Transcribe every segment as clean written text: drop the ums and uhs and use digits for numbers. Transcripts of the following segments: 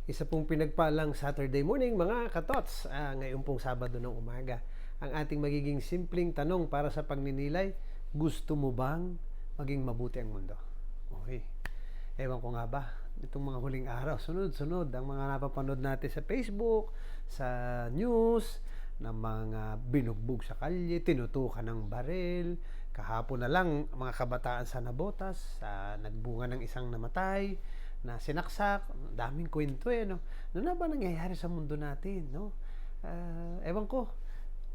Isa pong pinagpalang Saturday morning mga katots. Ngayon pong Sabado ng umaga. Ang ating magiging simpleng tanong para sa pagninilay, gusto mo bang maging mabuti ang mundo? Okay. Ewan ko nga ba, itong mga huling araw, sunod-sunod ang mga napapanood natin sa Facebook, sa news, ng mga binugbog sa kalye, tinutukan ng baril. Kahapon na lang, mga kabataan sa Nabotas, nagbunga ng isang namatay, na sinaksak, daming kwento no? Ano na ba nangyayari sa mundo natin, no? Ewan ko.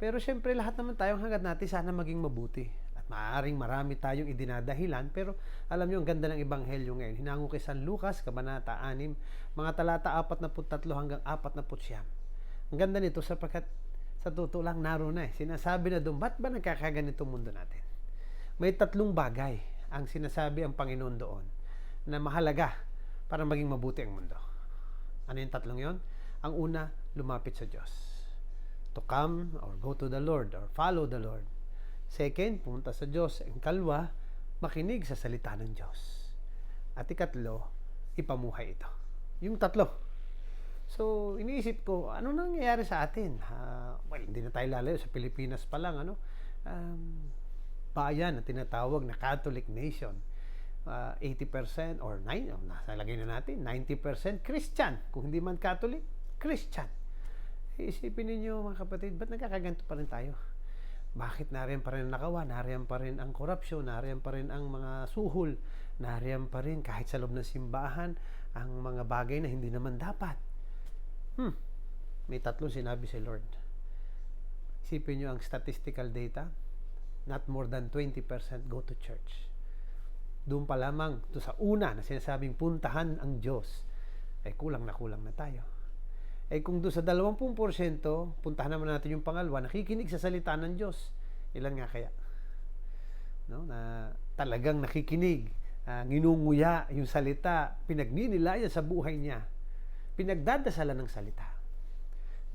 Pero syempre, lahat naman tayong hangad natin sana maging mabuti. At maaaring marami tayong idinadahilan, pero alam nyo, ang ganda ng Ebanghelyo ngayon. Hinango kay San Lucas, Kabanata 6, mga talata 43 hanggang 49. Ang ganda nito sapagkat sa totoo lang naroon na Sinasabi na doon, ba't ba nagkakaganito mundo natin? May tatlong bagay ang sinasabi ang Panginoon doon na mahalaga para maging mabuti ang mundo. Ano yung tatlong yon? Ang una, lumapit sa Diyos. To come or go to the Lord or follow the Lord. Second, pumunta sa Diyos. Ang kalwa, makinig sa salita ng Diyos. At ikatlo, ipamuhay ito. Yung tatlo. So, iniisip ko, ano nangyayari sa atin? Well, hindi na tayo lalayo. Sa Pilipinas pa lang, bayan na tinatawag na Catholic nation. 80% or 9, nasa lagay na natin, 90% Christian. Kung hindi man Catholic, Christian. Isipin ninyo mga kapatid, ba't nagkakaganto pa rin tayo? Bakit nariyan pa rin ang nakawa? Nariyan pa rin ang korupsyon, nariyan pa rin ang mga suhol, nariyan pa rin kahit sa loob ng simbahan, ang mga bagay na hindi naman dapat. May tatlong sinabi si Lord. Isipin nyo ang statistical data, not more than 20% go to church. Doon pa lamang, to sa una na sinasabing puntahan ang Diyos, ay kulang na tayo. Kung doon sa 20%, puntahan naman natin yung pangalawa, nakikinig sa salita ng Diyos. Ilan nga kaya? No? Na talagang nakikinig, nginunguya yung salita, pinagninilayan sa buhay niya, pinagdadasalan ng salita.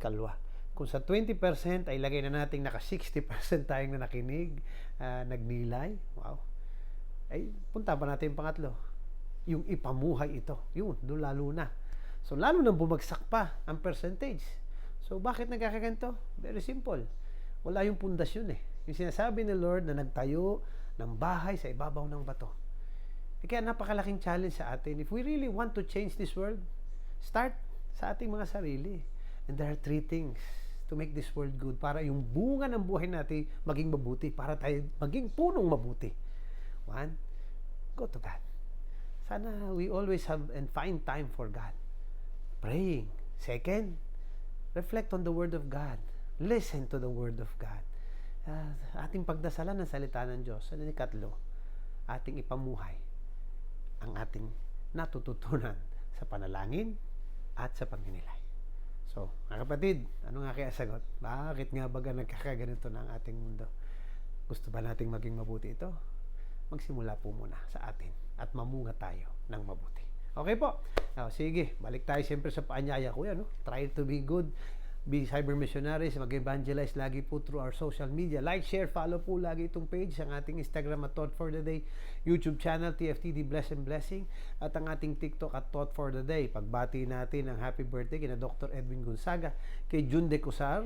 Kalwa, kung sa 20% ay lagay na natin naka 60% tayong na nakinig, nagnilay, wow. Ay punta pa natin yung pangatlo, yung ipamuhay ito, yun, doon lalo na. So lalo nang bumagsak pa ang percentage. So bakit nagkakaganto? Very simple, wala yung pundasyon yung sinasabi ni Lord na nagtayo ng bahay sa ibabaw ng bato. Kaya napakalaking challenge sa atin. If we really want to change this world, start sa ating mga sarili. And there are 3 things to make this world good, para yung bunga ng buhay natin maging mabuti, para tayo maging punong mabuti. 1, go to God. Sana we always have and find time for God. Praying. 2, reflect on the Word of God. Listen to the Word of God. Ating pagdasalan ng salita ng Diyos. Ano yung 3? Ating ipamuhay ang ating natututunan sa panalangin at sa pagninilay. So, mga kapatid, ano nga kaya sagot? Bakit nga baga nagkakaganito na ang ating mundo? Gusto ba nating maging mabuti ito? Magsimula po muna sa atin at mamunga tayo ng mabuti. Okay po? Sige, balik tayo siyempre sa paanyaya ko yan. Try to be good, be cyber missionaries, mag-evangelize lagi po through our social media. Like, share, follow po lagi itong page, ang ating Instagram at Thought for the Day, YouTube channel, TFTD Bless and Blessing, at ang ating TikTok at Thought for the Day. Pagbati natin ang happy birthday kina Dr. Edwin Gonzaga, kay June De Cusar,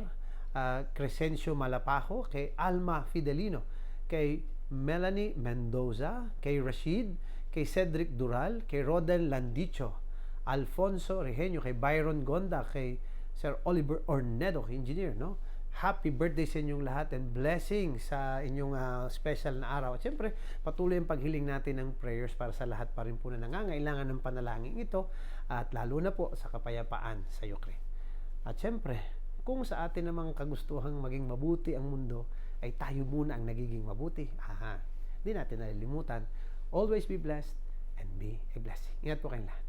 Crescencio Malapajo, kay Alma Fidelino, kay Melanie Mendoza, kay Rashid, kay Cedric Dural, kay Rodel Landicho, Alfonso Regenio, kay Byron Gonda, kay Sir Oliver Ornedo, engineer, no? Happy birthday sa inyong lahat and blessing sa inyong special na araw. At siyempre, patuloy ang paghiling natin ng prayers para sa lahat pa rin po na nangangailangan ng panalangin ito, at lalo na po sa kapayapaan sa Ukraine. At siyempre, kung sa atin namang kagustuhang maging mabuti ang mundo, ay tayo muna ang nagiging mabuti. Hindi natin nalilimutan. Always be blessed and be a blessing. Ingat po kayong lahat.